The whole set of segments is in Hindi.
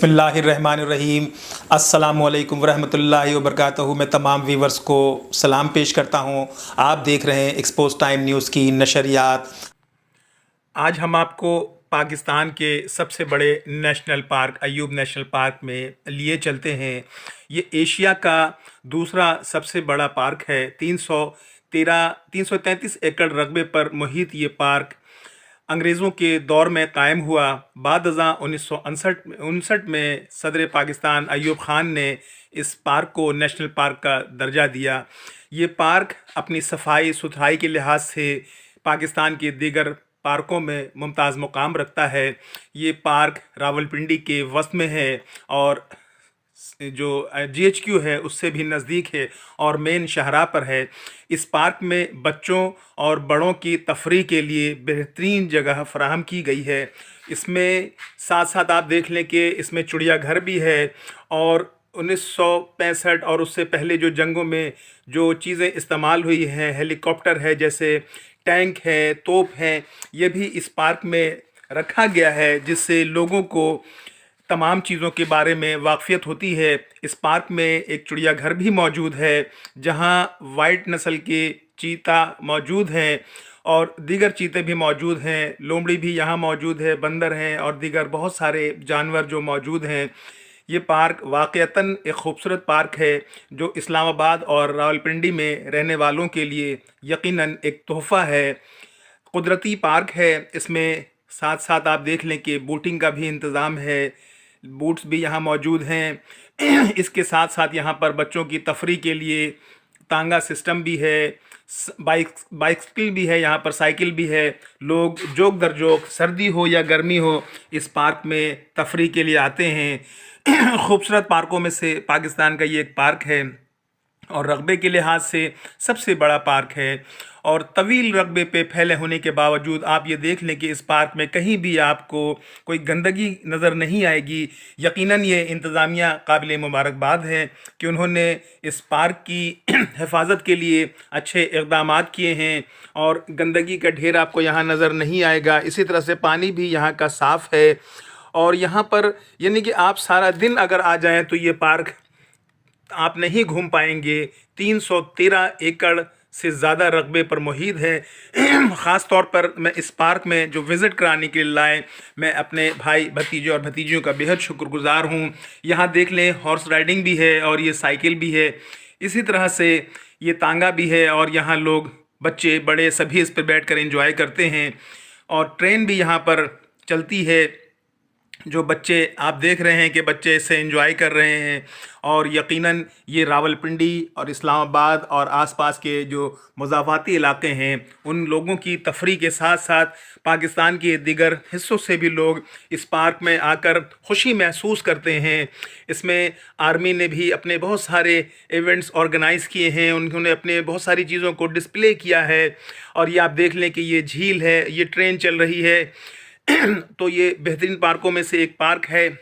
बिस्मिल्लाहिर्रहमानिर्रहीम। अस्सलामुअलैकुम वरहमतुल्लाहि वबरकातुहू। मैं तमाम व्यूवर्स को सलाम पेश करता हूँ। आप देख रहे हैं एक्सपोज टाइम न्यूज़ की नशरियात। आज हम आपको पाकिस्तान के सबसे बड़े national park Ayub national park में लिए चलते हैं। ये एशिया का दूसरा सबसे बड़ा पार्क है। 333 एकड़ रकबे पर मुहित ये पार्क अंग्रेज़ों के दौर में कायम हुआ। बाद-अज़ां 1959 में सदर पाकिस्तान अयूब ख़ान ने इस पार्क को नेशनल पार्क का दर्जा दिया। ये पार्क अपनी सफाई सुथराई के लिहाज से पाकिस्तान के दीगर पार्कों में मुमताज़ मुकाम रखता है। ये पार्क रावलपिंडी के वस्त में है और जो GHQ है उससे भी नज़दीक है और मेन शाहराह पर है। इस पार्क में बच्चों और बड़ों की तफरीह के लिए बेहतरीन जगह फराहम की गई है। इसमें साथ साथ आप देख लें कि इसमें चिड़ियाघर भी है और 1965 और उससे पहले जो जंगों में जो चीज़ें इस्तेमाल हुई हैं, हेलीकॉप्टर है, जैसे टैंक है, तोप हैं, ये भी इस पार्क में रखा गया है जिससे लोगों को तमाम चीज़ों के बारे में वाक़फ़ियत होती है। इस पार्क में एक चिड़ियाघर भी मौजूद है जहां वाइट नस्ल के चीता मौजूद हैं और दीगर चीते भी मौजूद हैं। लोमड़ी भी यहां मौजूद है, बंदर हैं और दीगर बहुत सारे जानवर जो मौजूद हैं। ये पार्क वाक़ईतन एक ख़ूबसूरत पार्क है जो इस्लामाबाद और रावलपिंडी में रहने वालों के लिए यकीनन एक तोहफ़ा है। कुदरती पार्क है। इसमें साथ साथ आप देख लें कि बोटिंग का भी इंतज़ाम है, बोट्स भी यहाँ मौजूद हैं। इसके साथ साथ यहाँ पर बच्चों की तफरीह के लिए तांगा सिस्टम भी है, बाइसिकल भी है, यहाँ पर साइकिल भी है। लोग जोक दर जोक सर्दी हो या गर्मी हो इस पार्क में तफरीह के लिए आते हैं। खूबसूरत पार्कों में से पाकिस्तान का ये एक पार्क है और रकबे के लिहाज से सबसे बड़ा पार्क है और तवील रकबे पे फैले होने के बावजूद आप ये देख लें कि इस पार्क में कहीं भी आपको कोई गंदगी नज़र नहीं आएगी। यकीनन ये इंतज़ामिया काबिल मुबारकबाद है कि उन्होंने इस पार्क की हिफाजत के लिए अच्छे इक़दामात किए हैं और गंदगी का ढेर आपको यहाँ नज़र नहीं आएगा। इसी तरह से पानी भी यहाँ का साफ़ है और यहाँ पर यानी कि आप सारा दिन अगर आ जाएँ तो ये पार्क आप नहीं घूम पाएंगे। 313 एकड़ से ज़्यादा रकबे पर मुहित है। ख़ास तौर पर मैं इस पार्क में जो विज़िट कराने के लिए लाए, मैं अपने भाई भतीजे और भतीजियों का बेहद शुक्रगुज़ार हूँ। यहाँ देख लें हॉर्स राइडिंग भी है और ये साइकिल भी है, इसी तरह से ये तांगा भी है और यहाँ लोग बच्चे बड़े सभी इस पर बैठ कर एंजॉय करते हैं और ट्रेन भी यहाँ पर चलती है। जो बच्चे आप देख रहे हैं कि बच्चे इससे एंजॉय कर रहे हैं और यकीनन ये रावलपिंडी और इस्लामाबाद और आसपास के जो मुज़ाफ़ाती इलाके हैं उन लोगों की तफरीह के साथ साथ पाकिस्तान के दीगर हिस्सों से भी लोग इस पार्क में आकर खुशी महसूस करते हैं। इसमें आर्मी ने भी अपने बहुत सारे इवेंट्स ऑर्गेनाइज़ किए हैं, उन्होंने अपने बहुत सारी चीज़ों को डिस्प्ले किया है और ये आप देख लें कि ये झील है, ये ट्रेन चल रही है। तो ये बेहतरीन पार्कों में से एक पार्क है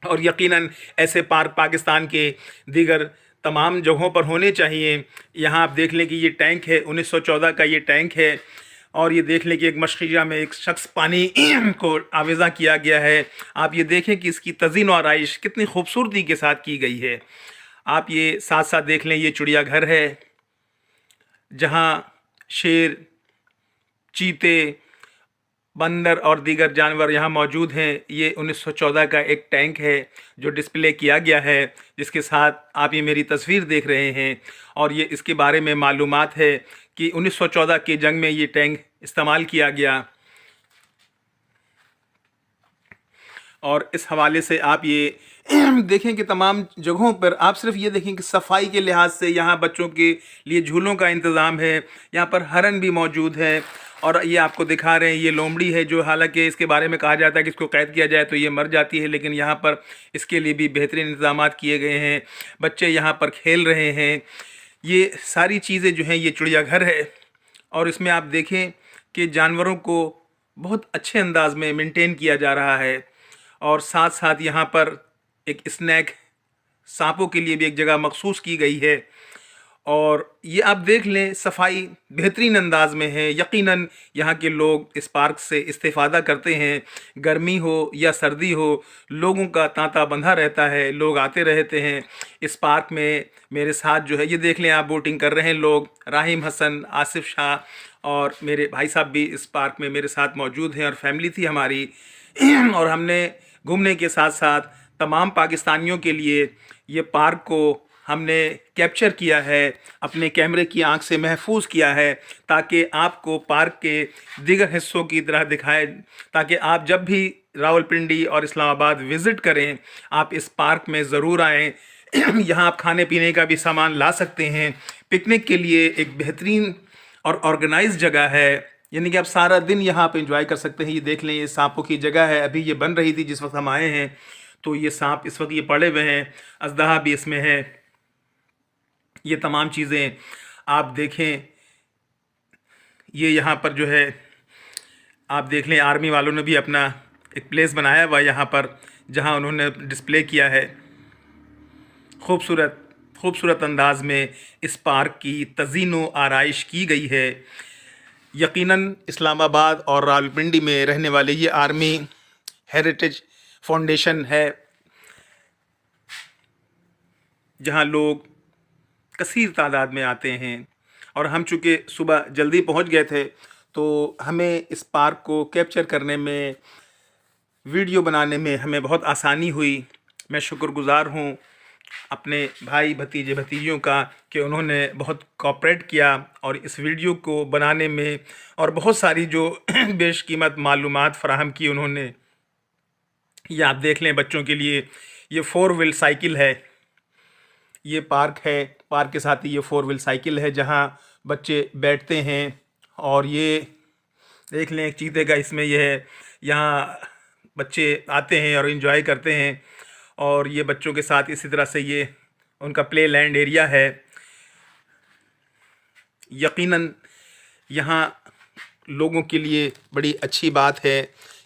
और यकीनन ऐसे पार्क पाकिस्तान के दीगर तमाम जगहों पर होने चाहिए। यहाँ आप देख लें कि ये टैंक है, 1914 का ये टैंक है और ये देख लें कि एक मशक़िया में एक शख्स पानी को आवेज़ा किया गया है। आप ये देखें कि इसकी तज़ीन और आराइश कितनी खूबसूरती के साथ की गई है। आप ये साथ साथ देख लें, ये चिड़ियाघर है जहाँ शेर, चीते, बंदर और दीगर जानवर यहाँ मौजूद हैं। ये 1914 का एक टैंक है जो डिस्प्ले किया गया है, जिसके साथ आप ये मेरी तस्वीर देख रहे हैं और ये इसके बारे में मालूमात है कि 1914 की जंग में ये टैंक इस्तेमाल किया गया। और इस हवाले से आप ये देखें कि तमाम जगहों पर आप सिर्फ ये देखें कि सफाई के लिहाज से यहाँ बच्चों के लिए झूलों का इंतज़ाम है। यहाँ पर हरन भी मौजूद है और ये आपको दिखा रहे हैं, ये लोमड़ी है जो हालांकि इसके बारे में कहा जाता है कि इसको कैद किया जाए तो ये मर जाती है, लेकिन यहाँ पर इसके लिए भी बेहतरीन इंतज़ामात किए गए हैं। बच्चे यहाँ पर खेल रहे हैं। ये सारी चीज़ें जो हैं, ये चिड़ियाघर है और इसमें आप देखें कि जानवरों को बहुत अच्छे अंदाज में मेंटेन किया जा रहा है और साथ साथ यहाँ पर एक स्नैक सांपों के लिए भी एक जगह मखसूस की गई है और ये आप देख लें, सफाई बेहतरीन अंदाज में है। यकीनन यहाँ के लोग इस पार्क से इस्तेफ़ादा करते हैं। गर्मी हो या सर्दी हो, लोगों का तांता बंधा रहता है, लोग आते रहते हैं इस पार्क में। मेरे साथ जो है ये देख लें, आप बोटिंग कर रहे हैं लोग, राहिम हसन, आसिफ शाह और मेरे भाई साहब भी इस पार्क में मेरे साथ मौजूद हैं और फैमिली थी हमारी। और हमने घूमने के साथ साथ तमाम पाकिस्तानियों के लिए ये पार्क को हमने कैप्चर किया है, अपने कैमरे की आंख से महफूज किया है, ताकि आपको पार्क के दीगर हिस्सों की तरह दिखाए, ताकि आप जब भी रावलपिंडी और इस्लामाबाद विज़िट करें, आप इस पार्क में ज़रूर आएँ। यहाँ आप खाने पीने का भी सामान ला सकते हैं। पिकनिक के लिए एक बेहतरीन और ऑर्गेनाइज जगह है, यानी कि आप सारा दिन यहाँ पे एंजॉय कर सकते हैं। ये देख लें, ये सांपों की जगह है। अभी ये बन रही थी जिस वक्त हम आए हैं, तो ये सांप इस वक्त ये पड़े हुए हैं, अजदहा भी इसमें है। ये तमाम चीज़ें आप देखें। ये यहाँ पर जो है आप देख लें, आर्मी वालों ने भी अपना एक प्लेस बनाया हुआ है यहाँ पर, जहाँ उन्होंने डिस्प्ले किया है। खूबसूरत अंदाज में इस पार्क की तज़ीनो आराइश की गई है। यकीनन इस्लामाबाद और रावलपिंडी में रहने वाले ये आर्मी हेरिटेज फाउंडेशन है, जहाँ लोग कसीर तादाद में आते हैं। और हम चूँकि सुबह जल्दी पहुँच गए थे, तो हमें इस पार्क को कैप्चर करने में, वीडियो बनाने में हमें बहुत आसानी हुई। मैं शुक्रगुज़ार हूँ अपने भाई भतीजे भतीजियों का कि उन्होंने बहुत कोऑपरेट किया और इस वीडियो को बनाने में, और बहुत सारी जो बेशकीमत मालूमात फ़राहम की उन्होंने। ये आप देख लें, बच्चों के लिए ये 4 व्हील साइकिल है। ये पार्क है, पार्क के साथ ही ये 4 व्हील साइकिल है जहाँ बच्चे बैठते हैं। और ये देख लें, एक चीते का इसमें ये है, यहाँ बच्चे आते हैं और इन्जॉय करते हैं। और ये बच्चों के साथ इसी तरह से ये उनका प्ले लैंड एरिया है। यकीनन यहाँ लोगों के लिए बड़ी अच्छी बात है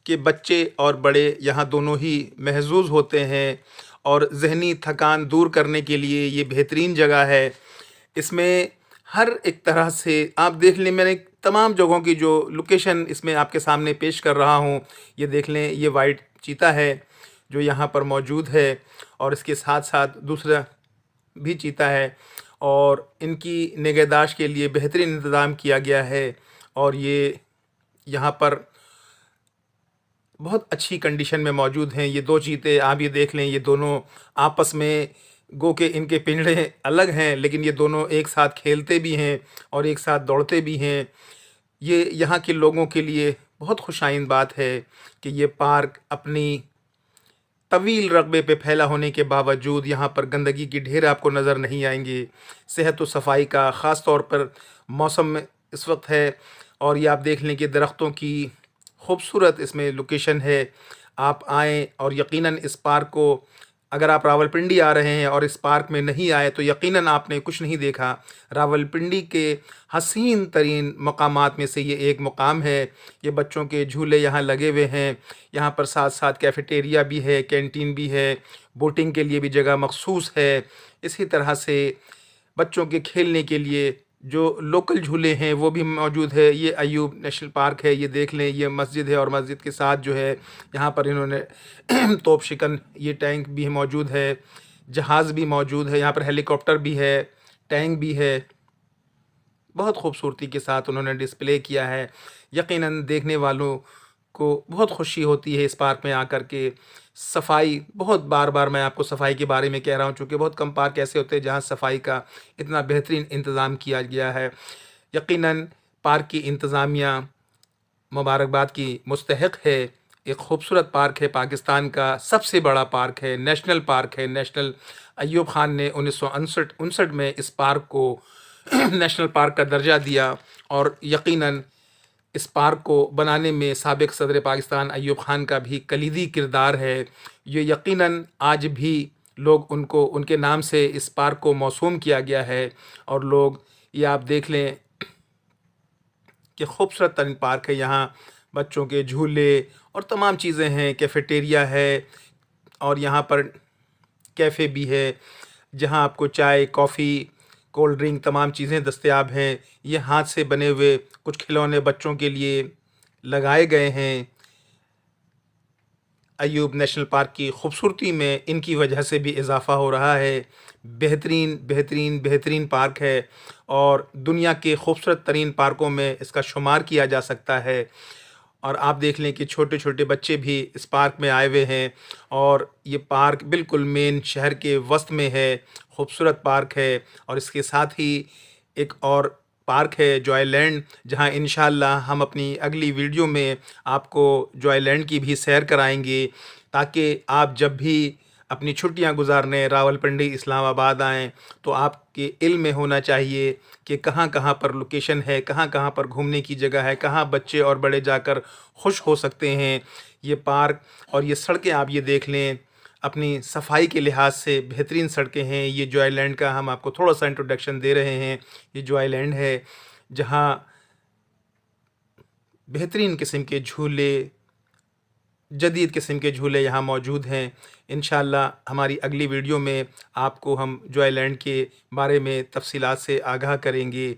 कि बच्चे और बड़े यहाँ दोनों ही महजूज होते हैं, और ज़हनी थकान दूर करने के लिए ये बेहतरीन जगह है। इसमें हर एक तरह से आप देख लें, मैंने तमाम जगहों की जो लोकेशन इसमें आपके सामने पेश कर रहा हूँ। ये देख लें, ये वाइट चीता है जो यहाँ पर मौजूद है, और इसके साथ साथ दूसरा भी चीता है, और इनकी निगहदाश्त के लिए बेहतरीन इंतज़ाम किया गया है। और ये यहाँ पर बहुत अच्छी कंडीशन में मौजूद हैं। ये 2 चीते आप ये देख लें, ये दोनों आपस में, गो के इनके पिंजड़े अलग हैं, लेकिन ये दोनों एक साथ खेलते भी हैं और एक साथ दौड़ते भी हैं। ये यहाँ के लोगों के लिए बहुत खुशाइंद बात है कि ये पार्क अपनी तवील रकबे पे फैला होने के बावजूद यहाँ पर गंदगी की ढेर आपको नज़र नहीं आएंगे। सेहत व सफाई का ख़ास तौर पर मौसम में इस वक्त है। और ये आप देख लें कि दरख्तों की खूबसूरत इसमें लोकेशन है। आप आएँ और यकीनन इस पार्क को, अगर आप रावलपिंडी आ रहे हैं और इस पार्क में नहीं आए तो यकीनन आपने कुछ नहीं देखा। रावलपिंडी के हसीन तरीन मकामात में से ये एक मकाम है। ये बच्चों के झूले यहाँ लगे हुए हैं। यहाँ पर साथ साथ कैफ़ेटेरिया भी है, कैंटीन भी है, बोटिंग के लिए भी जगह मखसूस है। इसी तरह से बच्चों के खेलने के लिए जो लोकल झूले हैं वो भी मौजूद है। ये अयूब नेशनल पार्क है। ये देख लें, ये मस्जिद है, और मस्जिद के साथ जो है यहाँ पर इन्होंने तोप शिकन ये टैंक भी मौजूद है, जहाज़ भी मौजूद है, यहाँ पर हेलीकॉप्टर भी है, टैंक भी है। बहुत खूबसूरती के साथ उन्होंने डिस्प्ले किया है। यकीनन देखने वालों को बहुत खुशी होती है इस पार्क में आकर के। सफाई, बहुत बार मैं आपको सफाई के बारे में कह रहा हूँ, चूँकि बहुत कम पार्क ऐसे होते हैं जहाँ सफाई का इतना बेहतरीन इंतज़ाम किया गया है। यकीनन पार्क की इंतज़ामिया मुबारकबाद की मुस्तहिक है। एक खूबसूरत पार्क है, पाकिस्तान का सबसे बड़ा पार्क है, नेशनल पार्क है। नेशनल अय्यूब खान ने 1959 में इस पार्क को नेशनल पार्क का दर्जा दिया, और यकीनन इस पार्क को बनाने में साबिक़ सदर पाकिस्तान अय्यूब खान का भी कलीदी किरदार है। ये यकीनन आज भी लोग उनको, उनके नाम से इस पार्क को मौसूम किया गया है। और लोग, ये आप देख लें कि खूबसूरत तरीन पार्क है। यहाँ बच्चों के झूले और तमाम चीज़ें हैं, कैफ़ेटेरिया है, और यहाँ पर कैफ़े भी है जहाँ आपको चाय, कॉफ़ी, कोल्ड ड्रिंक तमाम चीज़ें दस्तयाब हैं। ये हाथ से बने हुए कुछ खिलौने बच्चों के लिए लगाए गए हैं। अय्यूब नेशनल पार्क की खूबसूरती में इनकी वजह से भी इजाफ़ा हो रहा है। बेहतरीन बेहतरीन बेहतरीन पार्क है और दुनिया के खूबसूरत तरीन पार्कों में इसका शुमार किया जा सकता है। और आप देख लें कि छोटे छोटे बच्चे भी इस पार्क में आए हुए हैं और ये पार्क बिल्कुल मेन शहर के वस्त में है। खूबसूरत पार्क है और इसके साथ ही एक और पार्क है जॉयलैंड, जहां इंशाअल्लाह हम अपनी अगली वीडियो में आपको जॉयलैंड की भी सैर कराएंगे, ताकि आप जब भी अपनी छुट्टियां गुजारने रावलपिंडी इस्लामाबाद आएँ तो आपके इल्म में होना चाहिए कि कहाँ कहाँ पर लोकेशन है, कहाँ कहाँ पर घूमने की जगह है, कहाँ बच्चे और बड़े जाकर खुश हो सकते हैं। ये पार्क और ये सड़कें आप ये देख लें, अपनी सफाई के लिहाज से बेहतरीन सड़कें हैं। ये जॉयलैंड का हम आपको थोड़ा सा इंट्रोडक्शन दे रहे हैं। ये जॉयलैंड है जहाँ बेहतरीन किस्म के झूले, जदीद किस्म के झूले यहाँ मौजूद हैं। इंशाअल्लाह हमारी अगली वीडियो में आपको हम जॉयलैंड के बारे में तफसीलात से आगाह करेंगे।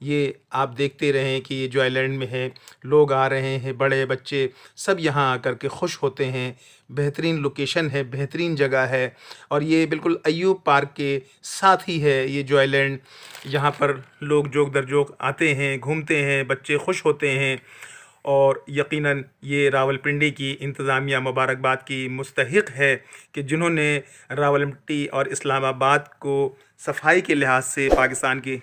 ये आप देखते रहें कि ये जॉयलैंड में है, लोग आ रहे हैं, बड़े बच्चे सब यहाँ आकर के खुश होते हैं। बेहतरीन लोकेशन है, बेहतरीन जगह है और ये बिल्कुल अय्यूब पार्क के साथ ही है ये जॉयलैंड। यहाँ पर लोग जोक दर जोक आते हैं, घूमते हैं, बच्चे खुश होते हैं और यकीनन ये रावलपिंडी की इंतज़ामिया मुबारकबाद की मुस्तहिक़ है कि जिन्होंने रावलपिंडी और इस्लामाबाद को सफाई के लिहाज से पाकिस्तान की